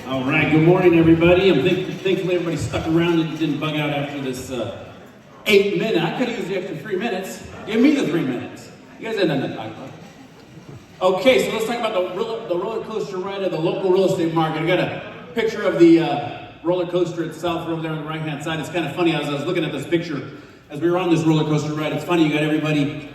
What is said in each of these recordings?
All right, good morning, everybody. Thankfully everybody stuck around and didn't bug out after this 8 minute. I could have used the extra 3 minutes. Give me the 3 minutes. You guys had nothing to talk about. Okay, so let's talk about the roller coaster ride of the local real estate market. I got a picture of the roller coaster itself over there on the right-hand side. It's kind of funny, as I was looking at this picture, as we were on this roller coaster ride, it's funny, you got everybody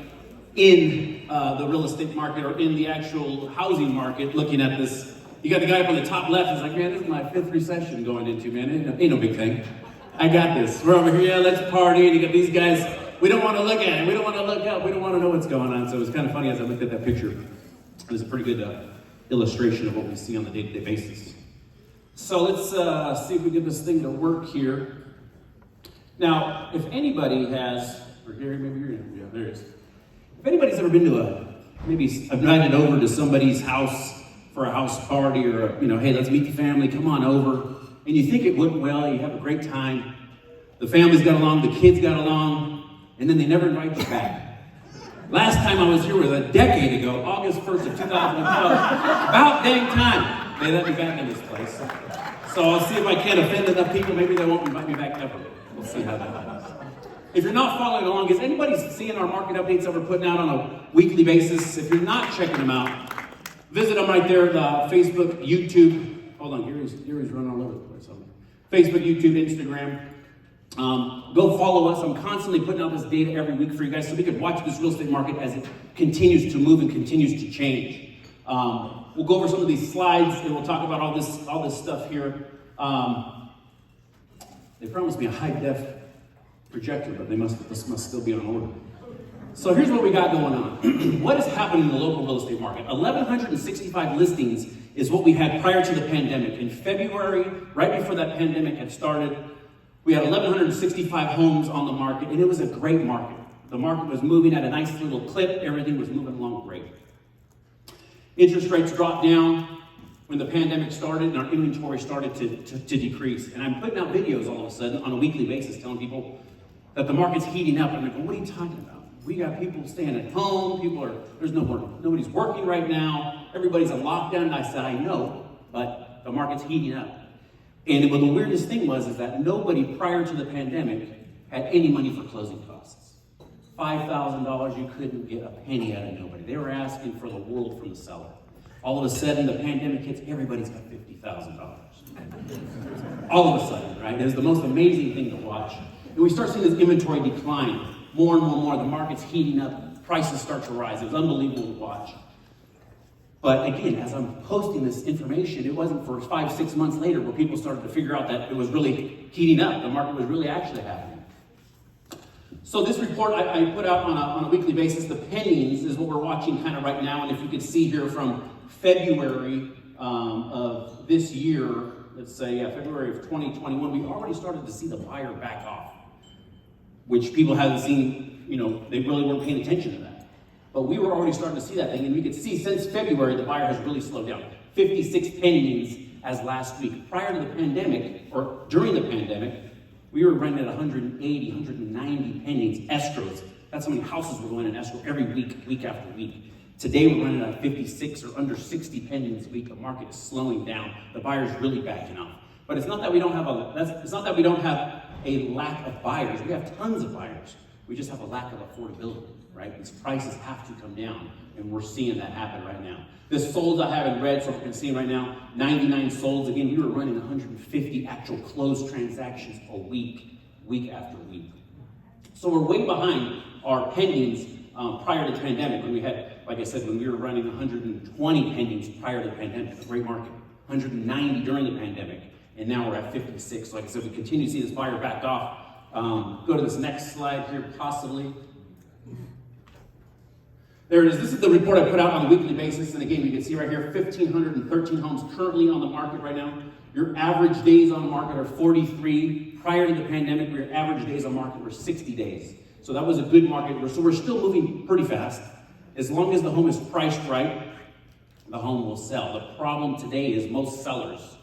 in the real estate market or in the actual housing market looking at this. You got the guy up on the top left, he's like, man, this is my fifth recession going into, man. Ain't no big thing. I got this. We're over here, yeah, let's party. And you got these guys, we don't want to look at it. We don't want to look up. We don't want to know what's going on. So it was kind of funny as I looked at that picture. It was a pretty good illustration of what we see on a day-to-day basis. So let's see if we get this thing to work here. Now, if anybody has, or Gary, maybe you're in, yeah, there it is. If anybody's ever been to maybe invited over to somebody's house for a house party or, hey, let's meet the family, come on over, and you think it went well, you have a great time, the families got along, the kids got along, and then they never invite you back. Last time I was here was a decade ago, August 1st of 2012, about dang time they let me back in this place. So I'll see if I can't offend enough people, maybe they won't invite me back ever. We'll see how that happens. If you're not following along, is anybody seeing our market updates that we're putting out on a weekly basis? If you're not checking them out, visit them right there, Facebook, YouTube. Hold on, Gary's running all over the place. Facebook, YouTube, Instagram. Go follow us. I'm constantly putting out this data every week for you guys so we can watch this real estate market as it continues to move and continues to change. We'll go over some of these slides and we'll talk about all this stuff here. They promised me a high-def projector, but this must still be on order. So here's what we got going on. What is happening in the local real estate market? 1,165 listings is what we had prior to the pandemic. In February, right before that pandemic had started, we had 1,165 homes on the market, and it was a great market. The market was moving at a nice little clip. Everything was moving along great. Interest rates dropped down when the pandemic started, and our inventory started to decrease. And I'm putting out videos all of a sudden on a weekly basis telling people that the market's heating up. And they go, what are you talking about? We got people staying at home. Nobody's working right now. Everybody's in lockdown. And I said, I know, but the market's heating up. And the weirdest thing is that nobody prior to the pandemic had any money for closing costs. $5,000, you couldn't get a penny out of nobody. They were asking for the world from the seller. All of a sudden, the pandemic hits, everybody's got $50,000. All of a sudden, right? It was the most amazing thing to watch. And we start seeing this inventory decline. More and more, the market's heating up, prices start to rise. It was unbelievable to watch. But again, as I'm posting this information, it wasn't for 5-6 months later where people started to figure out that it was really heating up. The market was really actually happening. So this report I put out on a weekly basis. The pendings is what we're watching kind of right now. And if you can see here from February of this year, let's say February of 2021, we already started to see the buyer back off, which people haven't seen, they really weren't paying attention to that. But we were already starting to see that thing, and we could see since February, the buyer has really slowed down. 56 pendings as last week. Prior to the pandemic, or during the pandemic, we were running at 180, 190 pendings, escrows. That's how many houses were going in escrow every week after week. Today, we're running at 56 or under 60 pendings a week. The market is slowing down. The buyer's really backing off. But it's not that we don't have a lack of buyers. We have tons of buyers. We just have a lack of affordability, right? These prices have to come down, and we're seeing that happen right now. This solds I have in red, so you can see right now, 99 solds. Again, we were running 150 actual closed transactions a week after week. So we're way behind our pendings prior to the pandemic, when we had, like I said, when we were running 120 pendings prior to the pandemic, a great market, 190 during the pandemic. And now we're at 56. So like I said, we continue to see this buyer back off. Go to this next slide here, possibly. There it is. This is the report I put out on a weekly basis. And again, you can see right here, 1,513 homes currently on the market right now. Your average days on market are 43. Prior to the pandemic, your average days on market were 60 days. So that was a good market. So we're still moving pretty fast. As long as the home is priced right, the home will sell. The problem today is most sellers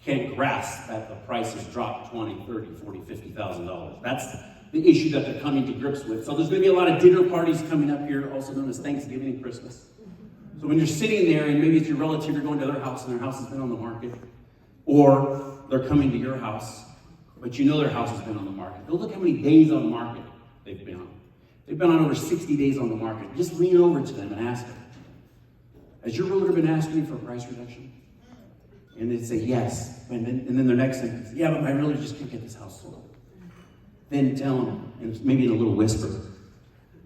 can't grasp that the prices drop $20,000, $30,000, $40,000, $50,000. That's the issue that they're coming to grips with. So there's going to be a lot of dinner parties coming up here, also known as Thanksgiving and Christmas. So when you're sitting there and maybe it's your relative, you're going to their house and their house has been on the market, Or they're coming to your house, but you know their house has been on the market. Go look how many days on the market they've been on. They've been on over 60 days on the market. Just lean over to them and ask them, has your realtor been asking you for a price reduction? And they'd say yes. And then their next sentence, yeah, but my realtor just can't get this house sold. Then tell them, and maybe in a little whisper,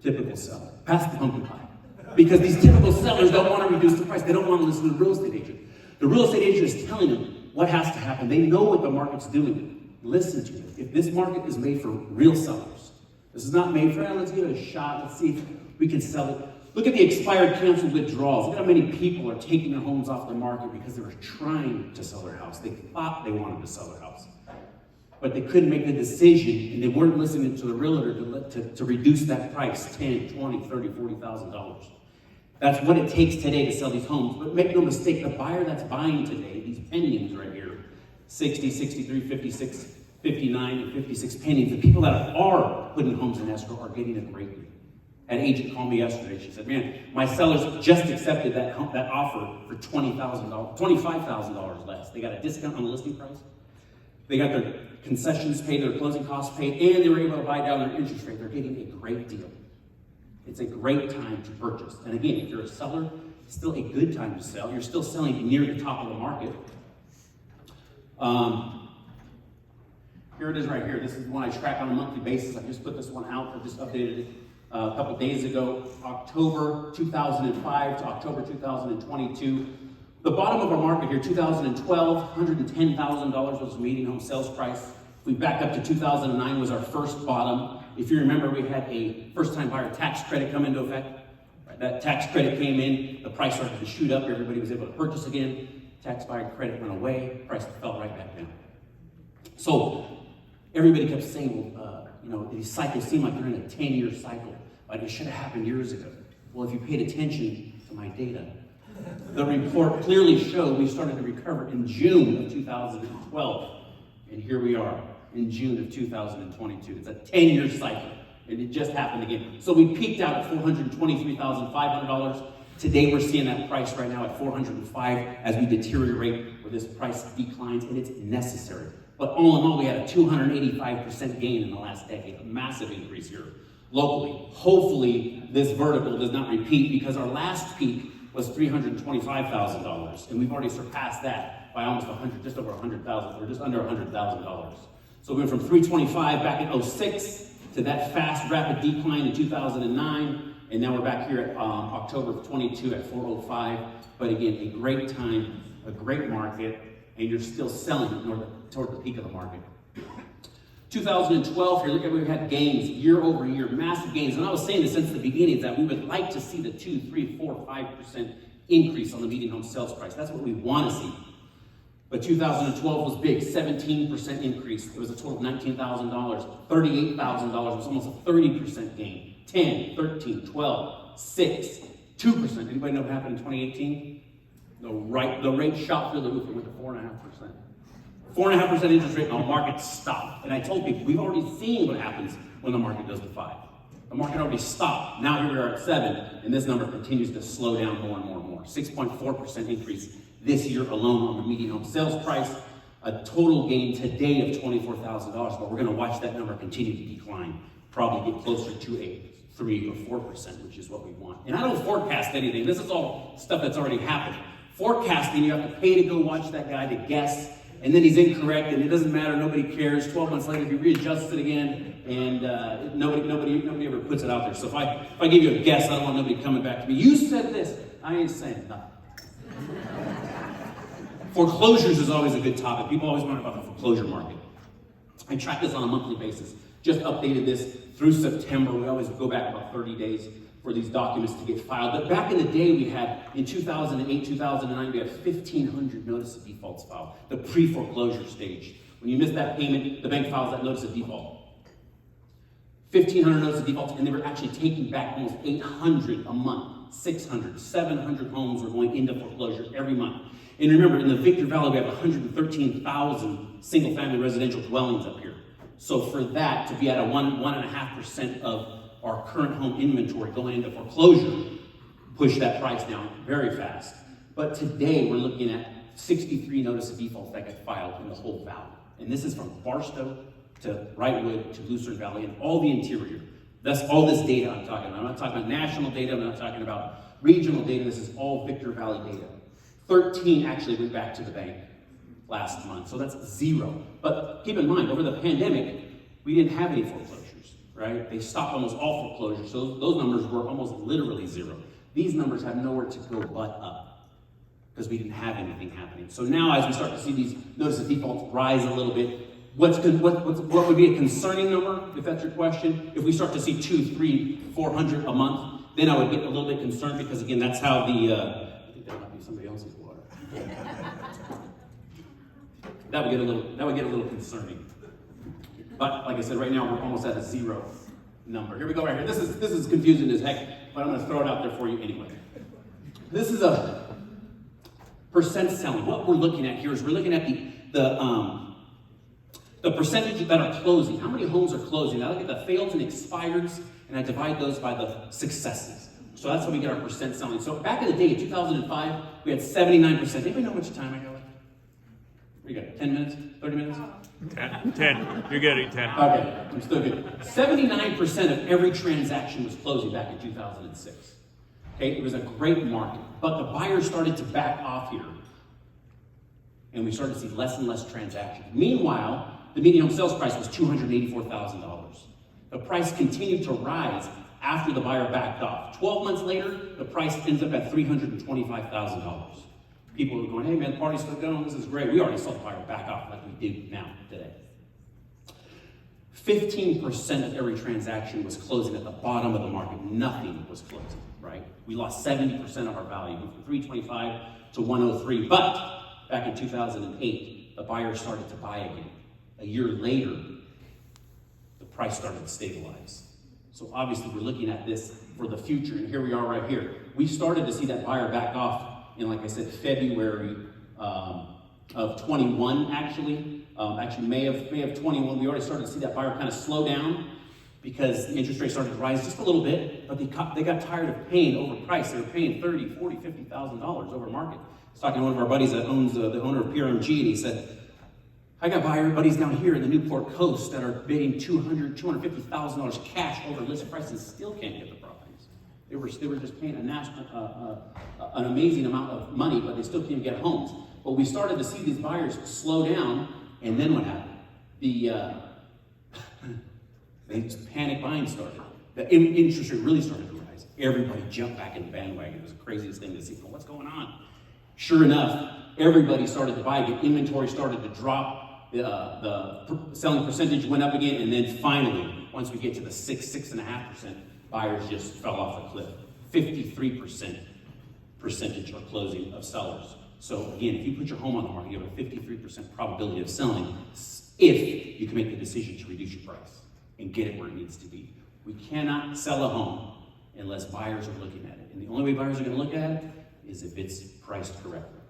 typical seller, pass the pumpkin pie. Because these typical sellers don't want to reduce the price. They don't want to listen to the real estate agent. The real estate agent is telling them what has to happen. They know what the market's doing. Listen to it. If this market is made for real sellers, this is not made for, let's give it a shot, let's see if we can sell it. Look at the expired canceled withdrawals. Look at how many people are taking their homes off the market because they were trying to sell their house. They thought they wanted to sell their house, but they couldn't make the decision, and they weren't listening to the realtor to reduce that price, $10,000, $20,000, $30,000, $40,000. That's what it takes today to sell these homes. But make no mistake, the buyer that's buying today, these pendings right here, 60, 63, 56, 59, and 56 pendings, the people that are putting homes in escrow are getting a great deal. An agent called me yesterday. She said, man, my sellers just accepted that offer for $20,000, $25,000 less. They got a discount on the listing price. They got their concessions paid, their closing costs paid, and they were able to buy down their interest rate. They're getting a great deal. It's a great time to purchase. And again, if you're a seller, it's still a good time to sell. You're still selling near the top of the market. Here it is right here. This is one I track on a monthly basis. I just put this one out. I just updated it a couple days ago. October 2005 to October 2022. The bottom of our market here, 2012, $110,000 was the median home sales price. If we back up to 2009 was our first bottom. If you remember, we had a first-time buyer tax credit come into effect. That tax credit came in, the price started to shoot up, everybody was able to purchase again. Tax buyer credit went away, price fell right back down. So everybody kept saying, well, these cycles seem like they're in a 10-year cycle. But it should have happened years ago. Well, if you paid attention to my data, the report clearly showed we started to recover in June of 2012. And here we are in June of 2022. It's a 10-year cycle, and it just happened again. So we peaked out at $423,500. Today we're seeing that price right now at $405,000 as we deteriorate or this price declines, and it's necessary. But all in all, we had a 285% gain in the last decade, a massive increase here locally. Hopefully this vertical does not repeat, because our last peak was $325,000, and we've already surpassed that by almost just over $100,000, or just under $100,000. So we went from 325 back in 06 to that fast, rapid decline in 2009, and now we're back here at October of 22 at 405. But again, a great time, a great market, and you're still selling toward the peak of the market. 2012, here, look at, we've had gains year over year, massive gains. And I was saying this since the beginning, that we would like to see the 2, 3, 4, 5% increase on the median home sales price. That's what we want to see. But 2012 was big, 17% increase. It was a total of $19,000. $38,000 was almost a 30% gain. 10, 13, 12, 6, 2%. Anybody know what happened in 2018? The rate shot through the roof. It went to 4.5%. 4.5% interest rate, and the market stopped. And I told people, we've already seen what happens when the market goes to 5. The market already stopped. Now here we are at 7, and this number continues to slow down more and more and more. 6.4% increase this year alone on the median home sales price. A total gain today of $24,000, but we're going to watch that number continue to decline. Probably get closer to a 3 or 4%, which is what we want. And I don't forecast anything. This is all stuff that's already happened. Forecasting, you have to pay to go watch that guy to guess, and then he's incorrect, and it doesn't matter, nobody cares. 12 months later, he readjusts it again, and nobody ever puts it out there. So if I give you a guess, I don't want nobody coming back to me. You said this. I ain't saying nothing. Foreclosures is always a good topic. People always wonder about the foreclosure market. I track this on a monthly basis. Just updated this through September. We always go back about 30 days for these documents to get filed. But back in the day, we had, in 2008, 2009, we had 1,500 notice of defaults filed, the pre-foreclosure stage. When you miss that payment, the bank files that notice of default. 1,500 notice of defaults, and they were actually taking back almost 800 a month. 600, 700 homes were going into foreclosure every month. And remember, in the Victor Valley, we have 113,000 single-family residential dwellings up here. So for that to be at a 1.5% of our current home inventory going into foreclosure, push that price down very fast. But today we're looking at 63 notice of defaults that got filed in the whole valley. And this is from Barstow to Wrightwood to Lucerne Valley and all the interior. That's all this data I'm talking about. I'm not talking about national data. I'm not talking about regional data. This is all Victor Valley data. 13 actually went back to the bank last month. So that's 0. But keep in mind, over the pandemic, we didn't have any foreclosures, right? They stopped almost all foreclosures. So those numbers were almost literally 0. These numbers have nowhere to go but up because we didn't have anything happening. So now as we start to see these notice of defaults rise a little bit, what would be a concerning number, if that's your question? If we start to see 200, 300, 400 a month, then I would get a little bit concerned because again, that's how the, I think that might be somebody else's water. That would get a little concerning. But like I said, right now we're almost at a 0 number. Here we go right here. This is confusing as heck, but I'm gonna throw it out there for you anyway. This is a percent selling. What we're looking at here is we're looking at the percentage that are closing. How many homes are closing? I look at the failed and expireds, and I divide those by the successes. So that's how we get our percent selling. So back in the day, in 2005, we had 79%. Anybody know how much time I got left? What do you got, 10 minutes, 30 minutes? 10. You're getting 10. Okay, I'm still good. 79% of every transaction was closing back in 2006. Okay, it was a great market, but the buyers started to back off here, and we started to see less and less transactions. Meanwhile, the median home sales price was $284,000. The price continued to rise after the buyer backed off. 12 months later, the price ends up at $325,000. People were going, hey man, the party's still going, this is great. We already saw the buyer back off like we do now, today. 15% of every transaction was closing at the bottom of the market. Nothing was closing, right? We lost 70% of our value, from 325 to 103. But back in 2008, the buyers started to buy again. A year later, the price started to stabilize. So obviously we're looking at this for the future, and here we are right here. We started to see that buyer back off in, like I said, February of 21, actually May of 21. We already started to see that buyer kind of slow down because the interest rates started to rise just a little bit, but they got tired of paying overpriced. They were paying $30,000, $40,000, $50,000 over market. I was talking to one of our buddies that owns the owner of PRMG, and he said, I got buyer buddies down here in the Newport Coast that are bidding $200,000, $250,000 cash over list price and still can't get the properties. They were just paying an amazing amount of money, but they still can't get homes. But we started to see these buyers slow down, and then what happened? Panic buying started. The interest rate really started to rise. Everybody jumped back in the bandwagon. It was the craziest thing to see. Well, what's going on? Sure enough, everybody started to buy again. Inventory started to drop. The selling percentage went up again, and then finally, once we get to the 6.5%, buyers just fell off the cliff. 53% percentage are closing of sellers. So again, if you put your home on the market, you have a 53% probability of selling if you can make the decision to reduce your price and get it where it needs to be. We cannot sell a home unless buyers are looking at it. And the only way buyers are going to look at it is if it's priced correctly.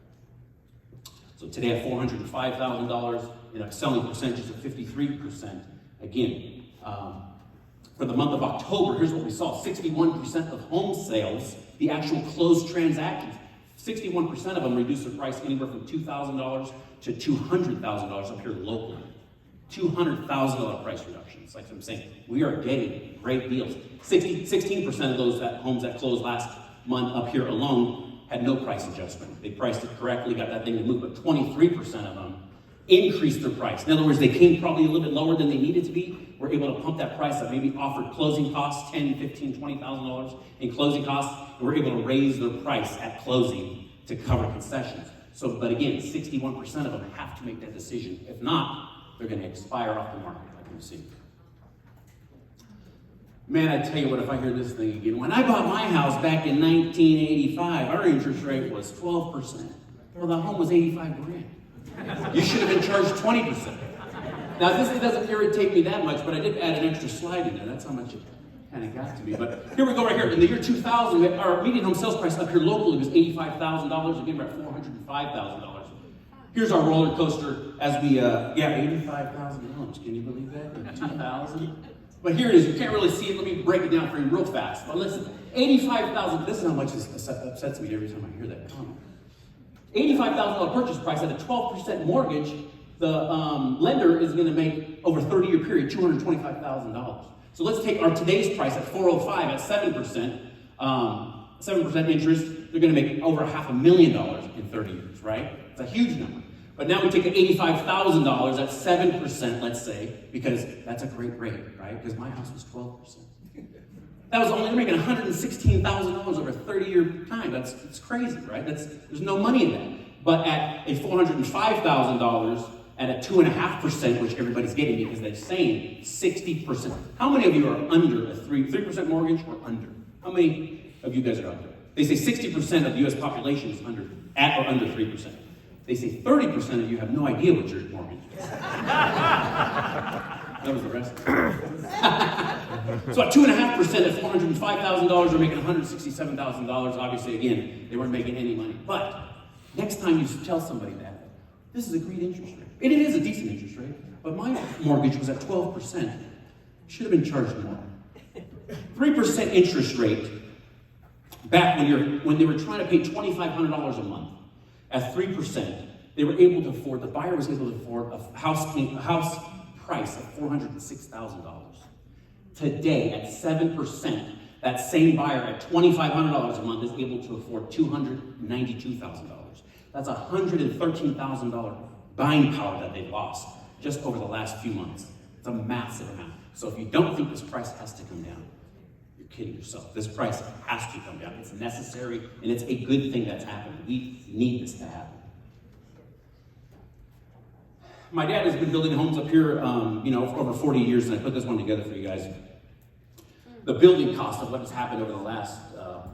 So today at $405,000 in a selling percentage of 53%. Again, for the month of October, here's what we saw. 61% of home sales, the actual closed transactions, 61% of them reduced their price anywhere from $2,000 to $200,000 up here locally. $200,000 price reductions. Like I'm saying, we are getting great deals. 16% of those homes that closed last month up here alone had no price adjustment. They priced it correctly, got that thing to move, but 23% of them increased their price. In other words, they came probably a little bit lower than they needed to be. We're able to pump that price up, maybe offered closing costs, $10,000, $15,000, $20,000 in closing costs, and we're able to raise their price at closing to cover concessions. So, but again, 61% of them have to make that decision. If not, they're going to expire off the market, like we've seen. Man, I tell you what, if I hear this thing again, when I bought my house back in 1985, our interest rate was 12%. Well, the home was $85,000. You should have been charged 20%. Now, this doesn't irritate me that much, but I did add an extra slide in there. That's how much it kind of got to me. But here we go right here. In the year 2000, our median home sales price up here locally was $85,000. Again, we're at $405,000. Here's our roller coaster as we, $85,000. Can you believe that? In 2000? But here it is. You can't really see it. Let me break it down for you real fast. But listen, $85,000. This is how much this upsets me every time I hear that comment. $85,000 purchase price at a 12% mortgage, the lender is going to make, over a 30-year period, $225,000. So let's take our today's price at $405 at 7%, 7% interest, they're going to make over $500,000 in 30 years, right? It's a huge number. But now we take the $85,000 at 7%, let's say, because that's a great rate, right? Because my house was 12%. That was only making $116,000 over a 30-year time. It's crazy, right? There's no money in that. But at a $405,000 at a 2.5%, which everybody's getting because they're saying 60%. How many of you are under a 3% mortgage or under? How many of you guys are under? They say 60% of the U.S. population is at or under 3%. They say 30% of you have no idea what your mortgage is. That was the rest. So at 2.5% at $405,000, they're making $167,000. Obviously, again, they weren't making any money. But next time you tell somebody that, this is a great interest rate. And it is a decent interest rate. But my mortgage was at 12%. Should have been charged more. 3% interest rate back when they were trying to pay $2,500 a month. At 3%, they were able to afford, the buyer was able to afford a house price of $406,000. Today, at 7%, that same buyer at $2,500 a month is able to afford $292,000. That's $113,000 buying power that they've lost just over the last few months. It's a massive amount. So if you don't think this price has to come down, you're kidding yourself. This price has to come down. It's necessary, and it's a good thing that's happening. We need this to happen. My dad has been building homes up here, for over 40 years, and I put this one together for you guys. The building cost of what has happened over the last,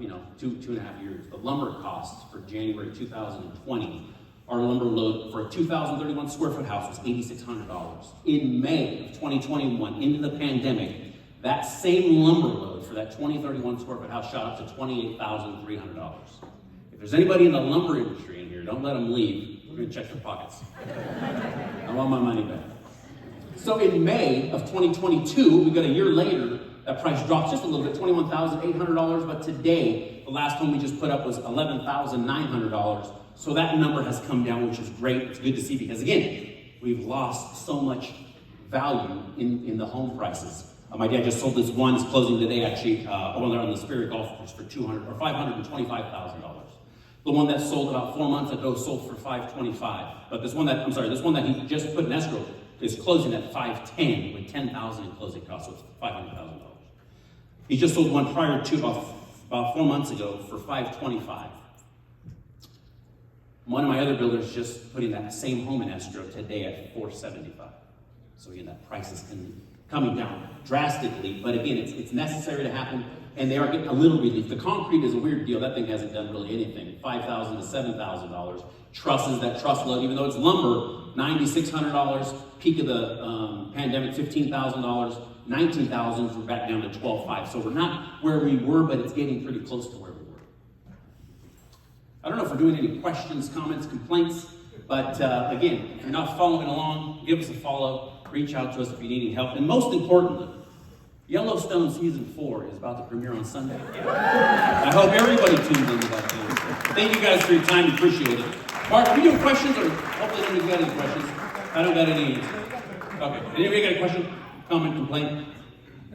2.5 years. The lumber cost for January 2020, our lumber load for a 2,031 square foot house was $8,600. In May of 2021, into the pandemic, that same lumber load for that 2031 square foot house shot up to $28,300. If there's anybody in the lumber industry in here, don't let them leave. We're going to check their pockets. I want my money back. So in May of 2022, we got a year later, that price dropped just a little bit, $21,800, but today, the last one we just put up was $11,900. So that number has come down, which is great. It's good to see because, again, we've lost so much value in the home prices. My dad just sold this one. It's closing today, actually, over there on the Spirit Golf Course for $525,000. The one that sold about 4 months ago sold for $525,000. But this one that he just put in escrow is closing at $510,000 with $10,000 in closing costs, so it's $500,000. He just sold one prior to about 4 months ago for $525,000. One of my other builders just putting that same home in escrow today at $475,000. So again, that price is coming down drastically, but again, it's necessary to happen, and they are getting a little relief. The concrete is a weird deal. That thing hasn't done really anything. $5,000 to $7,000. Trusses, that truss load, even though it's lumber, $9,600. Peak of the pandemic, $15,000. $19,000, we're back down to $12,500. So we're not where we were, but it's getting pretty close to where we were. I don't know if we're doing any questions, comments, complaints, but again, if you're not following along, give us a follow. Reach out to us if you need any help. And most importantly, Yellowstone Season 4 is about to premiere on Sunday. I hope everybody tunes into that thing. Thank you guys for your time. Appreciate it. Mark, are we doing questions, or hopefully anybody's got any questions? I don't got any answers. Okay. Anybody got a question, comment, complaint?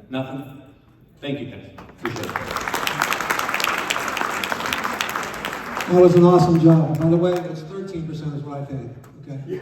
Nothing? Thank you guys. Appreciate it. That was an awesome job. By the way, it's 13% is what I paid. Okay.